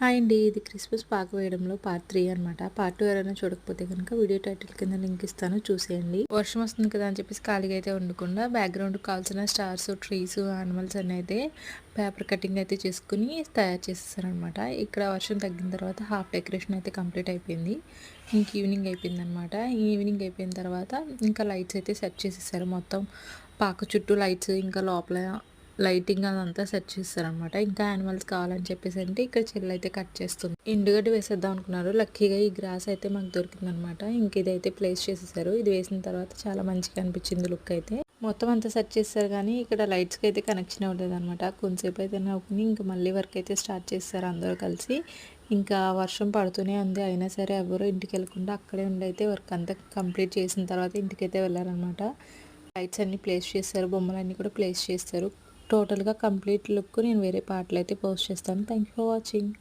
Hi అండి. ఇది Christmas పాక వేయడంలో పార్ట్ 3 అనమాట. పార్ట్ 2 ఎవరైనా చూడకపోతే కనుక వీడియో టైటిల్ కింద లింక్ ఇస్తాను, చూసేయండి. వర్షం వస్తుంది కదా అని చెప్పేసి ఖాళీగా అయితే ఉండకుండా బ్యాక్గ్రౌండ్కి కావాల్సిన స్టార్స్, ట్రీస్, యానిమల్స్ అన్నీ అయితే పేపర్ కటింగ్ అయితే చేసుకుని తయారు చేసేసారనమాట. ఇక్కడ వర్షం తగ్గిన తర్వాత హాఫ్ డెకరేషన్ అయితే కంప్లీట్ అయిపోయింది. ఇంక ఈవినింగ్ అయిపోయిందనమాట. ఈవినింగ్ అయిపోయిన తర్వాత ఇంకా లైట్స్ అయితే సెట్ చేసేసారు. మొత్తం పాక చుట్టూ లైట్స్, ఇంకా లోపల లైటింగ్ అదంతా సెట్ చేస్తారనమాట. ఇంకా యానిమల్స్ కావాలని చెప్పేసి అంటే ఇక్కడ చెల్లైతే కట్ చేస్తుంది. ఎండుగడ్డి వేసేద్దాం అనుకున్నారు. లక్కీగా ఈ గ్రాస్ అయితే మాకు దొరికిందనమాట. ఇంక ఇదైతే ప్లేస్ చేసేసారు. ఇది వేసిన తర్వాత చాలా మంచిగా అనిపించింది లుక్ అయితే. మొత్తం అంతా సెట్ చేస్తారు కానీ ఇక్కడ లైట్స్కి అయితే కనెక్షన్ అవ్వలేదు అనమాట. కొంతసేపు అయితే నవ్వుకుని ఇంకా మళ్ళీ వర్క్ అయితే స్టార్ట్ చేస్తారు అందరూ కలిసి. ఇంకా వర్షం పడుతూనే ఉంది, అయినా సరే ఎవరు ఇంటికి వెళ్ళకుండా అక్కడే ఉండి అయితే వర్క్ అంతా కంప్లీట్ చేసిన తర్వాత ఇంటికైతే వెళ్ళారనమాట. లైట్స్ అన్నీ ప్లేస్ చేస్తారు, బొమ్మలన్నీ కూడా ప్లేస్ చేస్తారు. టోటల్గా కంప్లీట్ లుక్ నేను వేరే పాటలు అయితే పోస్ట్ చేస్తాను. Thank you for watching.